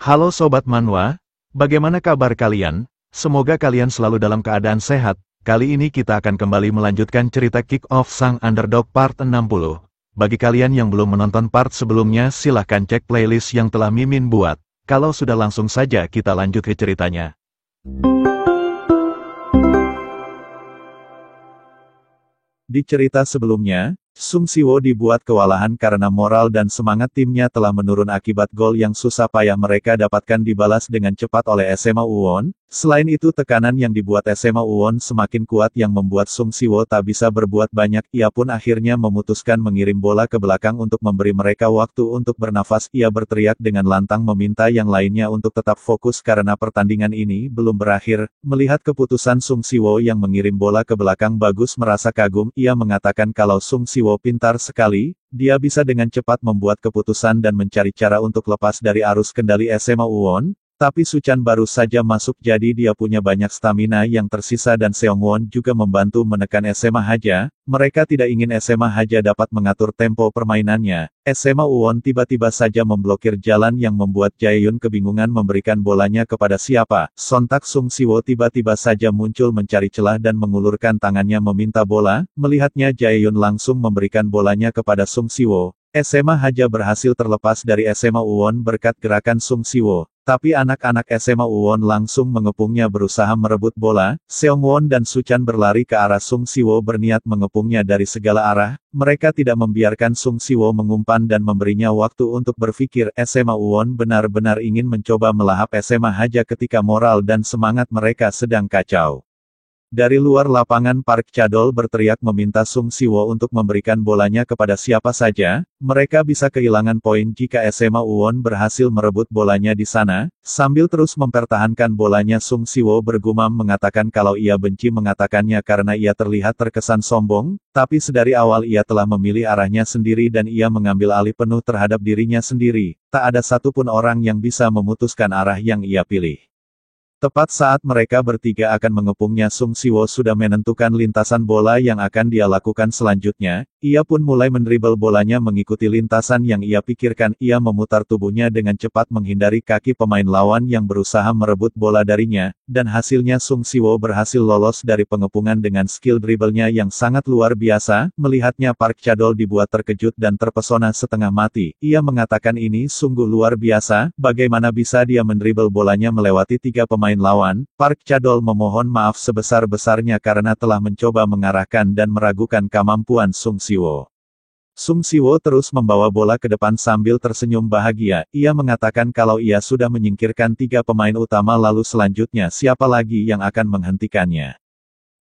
Halo Sobat Manhwa, bagaimana kabar kalian? Semoga kalian selalu dalam keadaan sehat. Kali ini kita akan kembali melanjutkan cerita Kick Off Sang Underdog Part 60. Bagi kalian yang belum menonton part sebelumnya silahkan cek playlist yang telah Mimin buat. Kalau sudah langsung saja kita lanjut ke ceritanya. Di cerita sebelumnya, Sung Siwo dibuat kewalahan karena moral dan semangat timnya telah menurun akibat gol yang susah payah mereka dapatkan dibalas dengan cepat oleh SMA Uwon. Selain itu tekanan yang dibuat SMA Uwon semakin kuat yang membuat Sung Siwo tak bisa berbuat banyak. Ia pun akhirnya memutuskan mengirim bola ke belakang untuk memberi mereka waktu untuk bernafas. Ia berteriak dengan lantang meminta yang lainnya untuk tetap fokus karena pertandingan ini belum berakhir. Melihat keputusan Sung Siwo yang mengirim bola ke belakang bagus merasa kagum. Ia mengatakan kalau Sung Siwo pintar sekali, dia bisa dengan cepat membuat keputusan dan mencari cara untuk lepas dari arus kendali SMA Uwon. Tapi Suchan baru saja masuk jadi dia punya banyak stamina yang tersisa dan Seongwon juga membantu menekan SMA Haja. Mereka tidak ingin SMA Haja dapat mengatur tempo permainannya. SMA Uwon tiba-tiba saja memblokir jalan yang membuat Jaehyun kebingungan memberikan bolanya kepada siapa. Sontak Sung Siwo tiba-tiba saja muncul mencari celah dan mengulurkan tangannya meminta bola. Melihatnya Jaehyun langsung memberikan bolanya kepada Sung Siwo. SMA Haja berhasil terlepas dari SMA Uwon berkat gerakan Sung Siwo. Tapi anak-anak SMA Uwon langsung mengepungnya berusaha merebut bola. Seongwon dan Suchan berlari ke arah Sung Siwo berniat mengepungnya dari segala arah. Mereka tidak membiarkan Sung Siwo mengumpan dan memberinya waktu untuk berpikir. SMA Uwon benar-benar ingin mencoba melahap SMA Haja ketika moral dan semangat mereka sedang kacau. Dari luar lapangan Park Chadol berteriak meminta Sung Siwo untuk memberikan bolanya kepada siapa saja. Mereka bisa kehilangan poin jika SMA Uwon berhasil merebut bolanya di sana. Sambil terus mempertahankan bolanya Sung Siwo bergumam mengatakan kalau ia benci mengatakannya karena ia terlihat terkesan sombong. Tapi sedari awal ia telah memilih arahnya sendiri dan ia mengambil alih penuh terhadap dirinya sendiri. Tak ada satupun orang yang bisa memutuskan arah yang ia pilih. Tepat saat mereka bertiga akan mengepungnya Sung Siwo sudah menentukan lintasan bola yang akan dia lakukan selanjutnya. Ia pun mulai mendribel bolanya mengikuti lintasan yang ia pikirkan. Ia memutar tubuhnya dengan cepat menghindari kaki pemain lawan yang berusaha merebut bola darinya. Dan hasilnya Sung Siwo berhasil lolos dari pengepungan dengan skill dribblenya yang sangat luar biasa. Melihatnya Park Chadol dibuat terkejut dan terpesona setengah mati. Ia mengatakan ini sungguh luar biasa. Bagaimana bisa dia mendribel bolanya melewati tiga pemain lawan. Park Chadol memohon maaf sebesar-besarnya karena telah mencoba mengarahkan dan meragukan kemampuan Sung Siwo. Sung Siwo terus membawa bola ke depan sambil tersenyum bahagia. Ia mengatakan kalau ia sudah menyingkirkan tiga pemain utama lalu selanjutnya siapa lagi yang akan menghentikannya.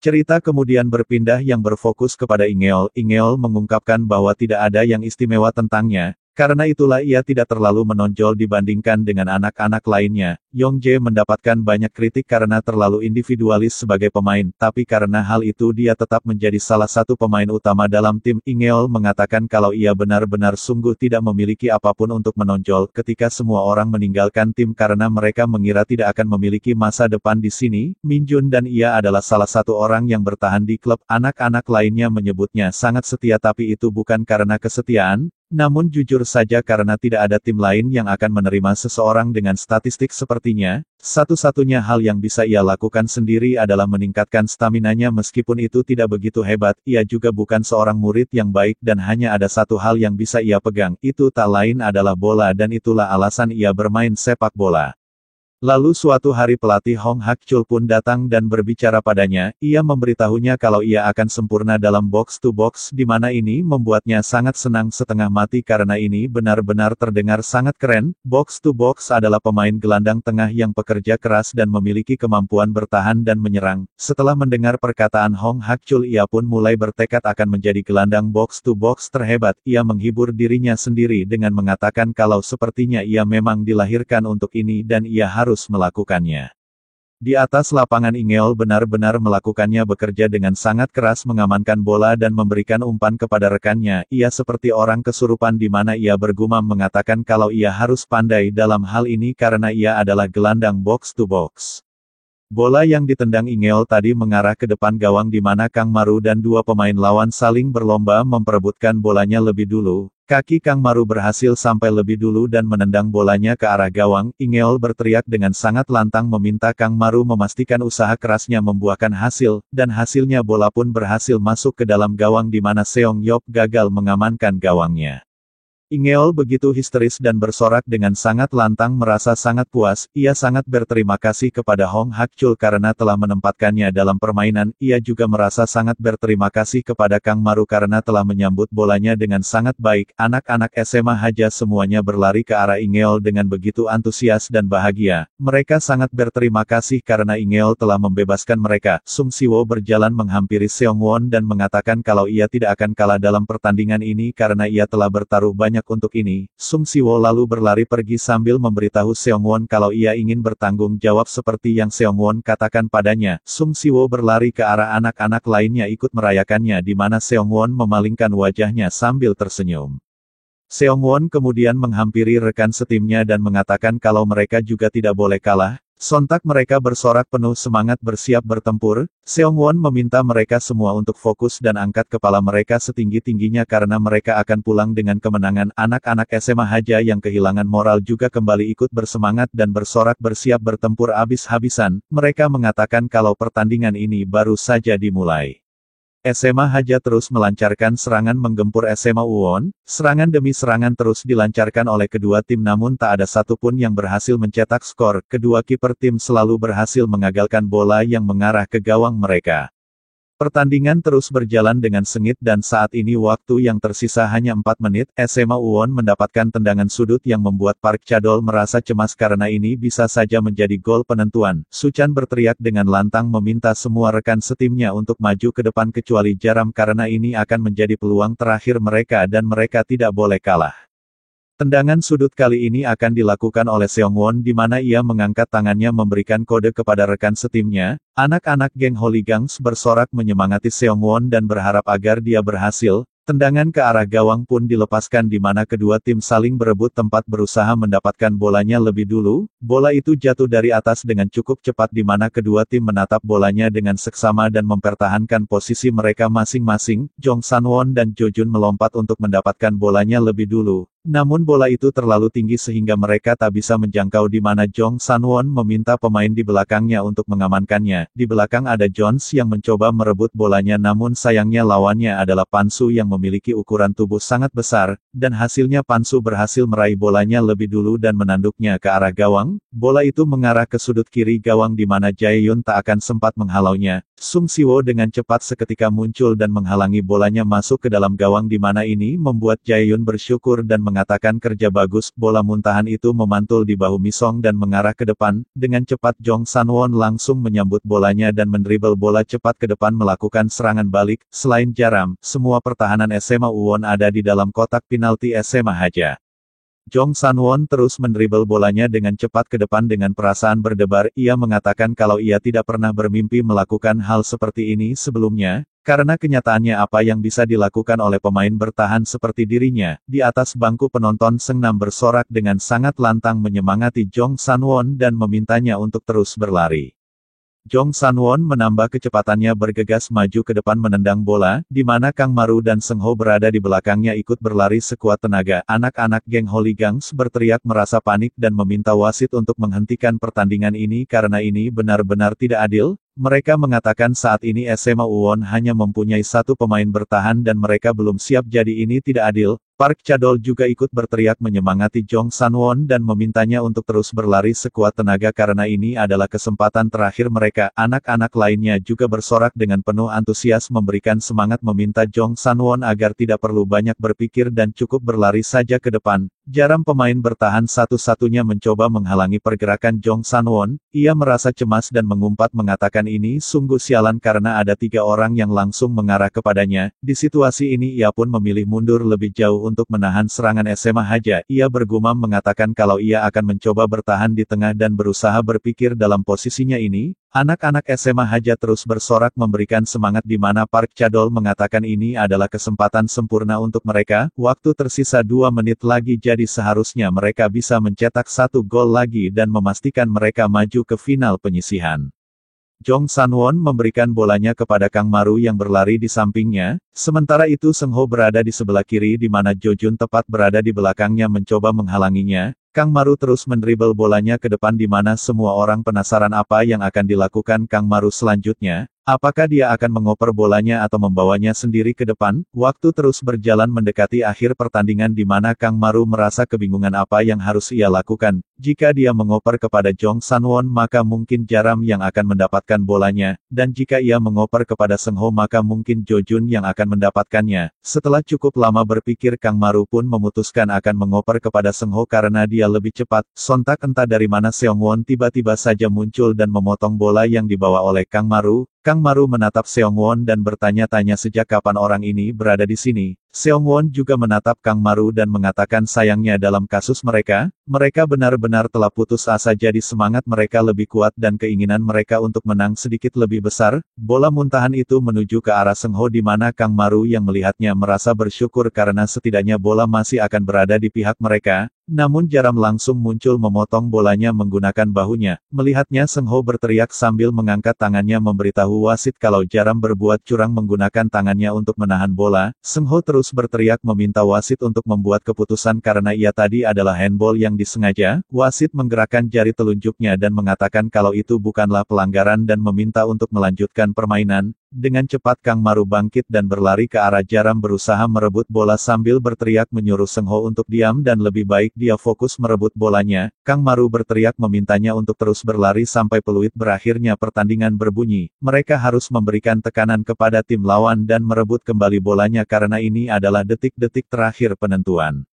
Cerita kemudian berpindah yang berfokus kepada Ingeol. Ingeol mengungkapkan bahwa tidak ada yang istimewa tentangnya. Karena itulah ia tidak terlalu menonjol dibandingkan dengan anak-anak lainnya. Yongjae mendapatkan banyak kritik karena terlalu individualis sebagai pemain, tapi karena hal itu dia tetap menjadi salah satu pemain utama dalam tim. Ingeol mengatakan kalau ia benar-benar sungguh tidak memiliki apapun untuk menonjol ketika semua orang meninggalkan tim karena mereka mengira tidak akan memiliki masa depan di sini. Minjun dan ia adalah salah satu orang yang bertahan di klub. Anak-anak lainnya menyebutnya sangat setia tapi itu bukan karena kesetiaan. Namun jujur saja karena tidak ada tim lain yang akan menerima seseorang dengan statistik sepertinya, satu-satunya hal yang bisa ia lakukan sendiri adalah meningkatkan staminanya meskipun itu tidak begitu hebat. Ia juga bukan seorang murid yang baik dan hanya ada satu hal yang bisa ia pegang, itu tak lain adalah bola dan itulah alasan ia bermain sepak bola. Lalu suatu hari pelatih Hong Hak-chul pun datang dan berbicara padanya. Ia memberitahunya kalau ia akan sempurna dalam box to box di mana ini membuatnya sangat senang setengah mati karena ini benar-benar terdengar sangat keren. Box to box adalah pemain gelandang tengah yang pekerja keras dan memiliki kemampuan bertahan dan menyerang. Setelah mendengar perkataan Hong Hak-chul ia pun mulai bertekad akan menjadi gelandang box to box terhebat. Ia menghibur dirinya sendiri dengan mengatakan kalau sepertinya ia memang dilahirkan untuk ini dan ia harus melakukannya. Di atas lapangan Ingeol benar-benar melakukannya bekerja dengan sangat keras mengamankan bola dan memberikan umpan kepada rekannya. Ia seperti orang kesurupan di mana ia bergumam mengatakan kalau ia harus pandai dalam hal ini karena ia adalah gelandang box to box. Bola yang ditendang Ingeol tadi mengarah ke depan gawang di mana Kang Maru dan dua pemain lawan saling berlomba memperebutkan bolanya lebih dulu. Kaki Kang Maru berhasil sampai lebih dulu dan menendang bolanya ke arah gawang. Ingeol berteriak dengan sangat lantang meminta Kang Maru memastikan usaha kerasnya membuahkan hasil, dan hasilnya bola pun berhasil masuk ke dalam gawang di mana Seong Yop gagal mengamankan gawangnya. Ingeol begitu histeris dan bersorak dengan sangat lantang merasa sangat puas, ia sangat berterima kasih kepada Hong Hakchul karena telah menempatkannya dalam permainan, ia juga merasa sangat berterima kasih kepada Kang Maru karena telah menyambut bolanya dengan sangat baik. Anak-anak SMA Haja semuanya berlari ke arah Ingeol dengan begitu antusias dan bahagia, mereka sangat berterima kasih karena Ingeol telah membebaskan mereka. Sung Siwo berjalan menghampiri Seong Won dan mengatakan kalau ia tidak akan kalah dalam pertandingan ini karena ia telah bertaruh banyak untuk ini. Sung Siwo lalu berlari pergi sambil memberitahu Seong Won kalau ia ingin bertanggung jawab seperti yang Seong Won katakan padanya. Sung Siwo berlari ke arah anak-anak lainnya ikut merayakannya di mana Seong Won memalingkan wajahnya sambil tersenyum. Seong Won kemudian menghampiri rekan setimnya dan mengatakan kalau mereka juga tidak boleh kalah. Sontak mereka bersorak penuh semangat bersiap bertempur. Seong Won meminta mereka semua untuk fokus dan angkat kepala mereka setinggi-tingginya karena mereka akan pulang dengan kemenangan. Anak-anak SMA Haja yang kehilangan moral juga kembali ikut bersemangat dan bersorak bersiap bertempur habis-habisan. Mereka mengatakan kalau pertandingan ini baru saja dimulai. SMA Haja terus melancarkan serangan menggempur SMA Uwon, serangan demi serangan terus dilancarkan oleh kedua tim namun tak ada satupun yang berhasil mencetak skor, kedua kiper tim selalu berhasil mengagalkan bola yang mengarah ke gawang mereka. Pertandingan terus berjalan dengan sengit dan saat ini waktu yang tersisa hanya 4 menit, SMA Uwon mendapatkan tendangan sudut yang membuat Park Chadol merasa cemas karena ini bisa saja menjadi gol penentuan. Suchan berteriak dengan lantang meminta semua rekan setimnya untuk maju ke depan kecuali Jaram karena ini akan menjadi peluang terakhir mereka dan mereka tidak boleh kalah. Tendangan sudut kali ini akan dilakukan oleh Seong Won di mana ia mengangkat tangannya memberikan kode kepada rekan setimnya. Anak-anak geng Hooligans bersorak menyemangati Seong Won dan berharap agar dia berhasil. Tendangan ke arah gawang pun dilepaskan di mana kedua tim saling berebut tempat berusaha mendapatkan bolanya lebih dulu. Bola itu jatuh dari atas dengan cukup cepat di mana kedua tim menatap bolanya dengan seksama dan mempertahankan posisi mereka masing-masing. Jong San-won dan Jo Jun melompat untuk mendapatkan bolanya lebih dulu. Namun bola itu terlalu tinggi sehingga mereka tak bisa menjangkau di mana Jong San-won meminta pemain di belakangnya untuk mengamankannya. Di belakang ada Jones yang mencoba merebut bolanya namun sayangnya lawannya adalah Pansu yang memiliki ukuran tubuh sangat besar, dan hasilnya Pansu berhasil meraih bolanya lebih dulu dan menanduknya ke arah gawang. Bola itu mengarah ke sudut kiri gawang di mana Jae-yun tak akan sempat menghalaunya. Sung Siwo dengan cepat seketika muncul dan menghalangi bolanya masuk ke dalam gawang di mana ini membuat Jae-yun bersyukur dan mengatakan kerja bagus. Bola muntahan itu memantul di bahu Misong dan mengarah ke depan. Dengan cepat Jong San-won langsung menyambut bolanya dan mendribel bola cepat ke depan melakukan serangan balik. Selain Jaram, semua pertahanan SMA Uwon ada di dalam kotak penalti SMA Haja. Jong San-won terus mendribel bolanya dengan cepat ke depan dengan perasaan berdebar. Ia mengatakan kalau ia tidak pernah bermimpi melakukan hal seperti ini sebelumnya, karena kenyataannya apa yang bisa dilakukan oleh pemain bertahan seperti dirinya. Di atas bangku penonton Seongnam bersorak dengan sangat lantang menyemangati Jong San-won dan memintanya untuk terus berlari. Jong San-won menambah kecepatannya bergegas maju ke depan menendang bola, di mana Kang Maru dan Seng Ho berada di belakangnya ikut berlari sekuat tenaga. Anak-anak geng Hooligans berteriak merasa panik dan meminta wasit untuk menghentikan pertandingan ini karena ini benar-benar tidak adil. Mereka mengatakan saat ini SMA Uwon hanya mempunyai satu pemain bertahan dan mereka belum siap jadi ini tidak adil. Park Chadol juga ikut berteriak menyemangati Jong San-won dan memintanya untuk terus berlari sekuat tenaga karena ini adalah kesempatan terakhir mereka. Anak-anak lainnya juga bersorak dengan penuh antusias memberikan semangat meminta Jong San-won agar tidak perlu banyak berpikir dan cukup berlari saja ke depan. Jaram pemain bertahan satu-satunya mencoba menghalangi pergerakan Jong San-won. Ia merasa cemas dan mengumpat mengatakan ini sungguh sialan karena ada 3 orang yang langsung mengarah kepadanya. Di situasi ini ia pun memilih mundur lebih jauh untuk menahan serangan SMA Haja. Ia bergumam mengatakan kalau ia akan mencoba bertahan di tengah dan berusaha berpikir dalam posisinya ini. Anak-anak SMA Haja terus bersorak memberikan semangat di mana Park Chadol mengatakan ini adalah kesempatan sempurna untuk mereka. Waktu tersisa 2 menit lagi jadi seharusnya mereka bisa mencetak 1 gol lagi dan memastikan mereka maju ke final penyisihan. Jong Sanwon memberikan bolanya kepada Kang Maru yang berlari di sampingnya, sementara itu Seng Ho berada di sebelah kiri di mana Jo Jun tepat berada di belakangnya mencoba menghalanginya. Kang Maru terus mendribel bolanya ke depan di mana semua orang penasaran apa yang akan dilakukan Kang Maru selanjutnya. Apakah dia akan mengoper bolanya atau membawanya sendiri ke depan? Waktu terus berjalan mendekati akhir pertandingan di mana Kang Maru merasa kebingungan apa yang harus ia lakukan. Jika dia mengoper kepada Jong Sanwon maka mungkin Jaram yang akan mendapatkan bolanya, dan jika ia mengoper kepada Seng Ho maka mungkin Jo Jun yang akan mendapatkannya. Setelah cukup lama berpikir Kang Maru pun memutuskan akan mengoper kepada Seng Ho karena dia lebih cepat. Sontak entah dari mana Seong Won tiba-tiba saja muncul dan memotong bola yang dibawa oleh Kang Maru. Kang Maru menatap Seong Won dan bertanya-tanya sejak kapan orang ini berada di sini. Seong Won juga menatap Kang Maru dan mengatakan sayangnya dalam kasus mereka benar-benar telah putus asa jadi semangat mereka lebih kuat dan keinginan mereka untuk menang sedikit lebih besar. Bola muntahan itu menuju ke arah Seng Ho di mana Kang Maru yang melihatnya merasa bersyukur karena setidaknya bola masih akan berada di pihak mereka. Namun Jaram langsung muncul memotong bolanya menggunakan bahunya. Melihatnya Seng Ho berteriak sambil mengangkat tangannya memberitahu wasit kalau Jaram berbuat curang menggunakan tangannya untuk menahan bola. Seng Ho terus berteriak meminta wasit untuk membuat keputusan karena ia tadi adalah handball yang disengaja. Wasit menggerakkan jari telunjuknya dan mengatakan kalau itu bukanlah pelanggaran dan meminta untuk melanjutkan permainan. Dengan cepat Kang Maru bangkit dan berlari ke arah Jaram berusaha merebut bola sambil berteriak menyuruh Seng Ho untuk diam dan lebih baik dia fokus merebut bolanya. Kang Maru berteriak memintanya untuk terus berlari sampai peluit berakhirnya pertandingan berbunyi. Mereka harus memberikan tekanan kepada tim lawan dan merebut kembali bolanya karena ini adalah detik-detik terakhir penentuan.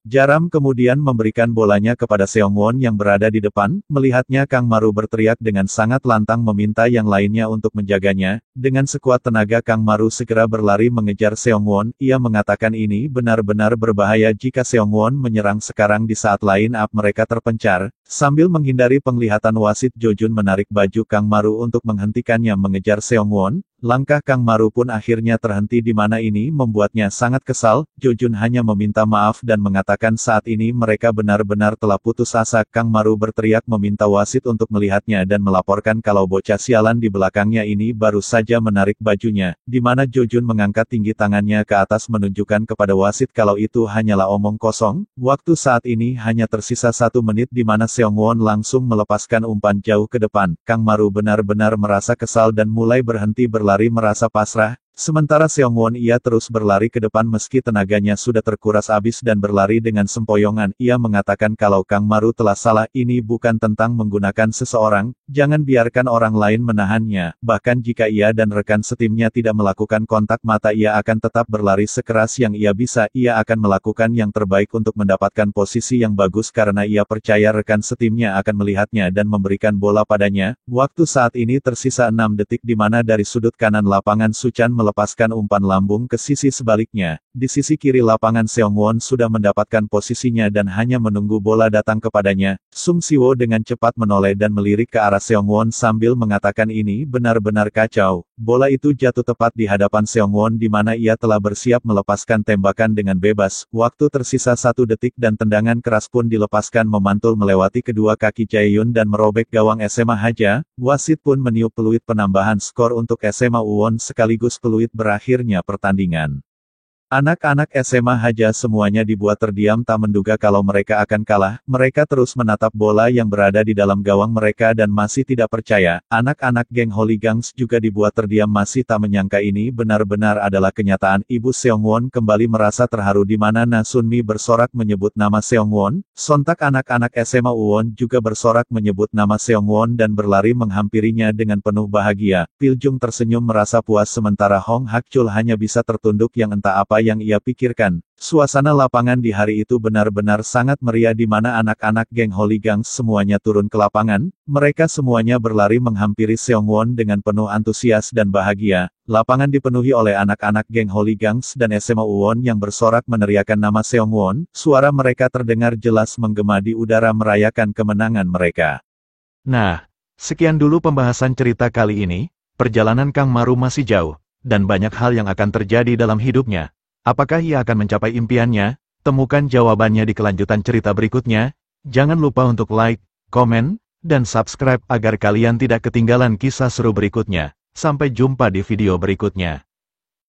Jaram kemudian memberikan bolanya kepada Seong Won yang berada di depan. Melihatnya Kang Maru berteriak dengan sangat lantang meminta yang lainnya untuk menjaganya. Dengan sekuat tenaga Kang Maru segera berlari mengejar Seong Won. Ia mengatakan ini benar-benar berbahaya jika Seong Won menyerang sekarang di saat line up mereka terpencar. Sambil menghindari penglihatan wasit Jo Jun menarik baju Kang Maru untuk menghentikannya mengejar Seong Won. Langkah Kang Maru pun akhirnya terhenti di mana ini membuatnya sangat kesal. Jo Jun hanya meminta maaf dan mengatakan saat ini mereka benar-benar telah putus asa. Kang Maru berteriak meminta wasit untuk melihatnya dan melaporkan kalau bocah sialan di belakangnya ini baru saja menarik bajunya, di mana Jo Jun mengangkat tinggi tangannya ke atas menunjukkan kepada wasit kalau itu hanyalah omong kosong. Waktu saat ini hanya tersisa 1 menit di mana Seong Won langsung melepaskan umpan jauh ke depan. Kang Maru benar-benar merasa kesal dan mulai berhenti berlari merasa pasrah. Sementara Seong Won ia terus berlari ke depan meski tenaganya sudah terkuras habis dan berlari dengan sempoyongan. Ia mengatakan kalau Kang Maru telah salah, ini bukan tentang menggunakan seseorang, jangan biarkan orang lain menahannya. Bahkan jika ia dan rekan setimnya tidak melakukan kontak mata ia akan tetap berlari sekeras yang ia bisa. Ia akan melakukan yang terbaik untuk mendapatkan posisi yang bagus karena ia percaya rekan setimnya akan melihatnya dan memberikan bola padanya. Waktu saat ini tersisa 6 detik di mana dari sudut kanan lapangan Suchan melepaskan umpan lambung ke sisi sebaliknya. Di sisi kiri lapangan Seong Won sudah mendapatkan posisinya dan hanya menunggu bola datang kepadanya. Sung Siwo dengan cepat menoleh dan melirik ke arah Seong Won sambil mengatakan ini benar-benar kacau. Bola itu jatuh tepat di hadapan Seong Won di mana ia telah bersiap melepaskan tembakan dengan bebas. Waktu tersisa 1 detik dan tendangan keras pun dilepaskan memantul melewati kedua kaki Jaehyun dan merobek gawang SMA Haja. Wasit pun meniup peluit penambahan skor untuk SMA Uwon sekaligus peluit berakhirnya pertandingan. Anak-anak SMA Haja semuanya dibuat terdiam tak menduga kalau mereka akan kalah. Mereka terus menatap bola yang berada di dalam gawang mereka dan masih tidak percaya. Anak-anak geng Hooligans juga dibuat terdiam masih tak menyangka ini benar-benar adalah kenyataan. Ibu Seong Won kembali merasa terharu di mana Na Sunmi bersorak menyebut nama Seong Won. Sontak anak-anak SMA Uwon juga bersorak menyebut nama Seong Won dan berlari menghampirinya dengan penuh bahagia. Piljung tersenyum merasa puas sementara Hong Hakchul hanya bisa tertunduk yang entah apa yang ia pikirkan. Suasana lapangan di hari itu benar-benar sangat meriah di mana anak-anak geng Hooligans semuanya turun ke lapangan. Mereka semuanya berlari menghampiri Seong Won dengan penuh antusias dan bahagia. Lapangan dipenuhi oleh anak-anak geng Hooligans dan SMA Uwon yang bersorak meneriakan nama Seong Won. Suara mereka terdengar jelas menggema di udara merayakan kemenangan mereka. Nah, sekian dulu pembahasan cerita kali ini. Perjalanan Kang Maru masih jauh, dan banyak hal yang akan terjadi dalam hidupnya. Apakah ia akan mencapai impiannya? Temukan jawabannya di kelanjutan cerita berikutnya. Jangan lupa untuk like, komen, dan subscribe agar kalian tidak ketinggalan kisah seru berikutnya. Sampai jumpa di video berikutnya.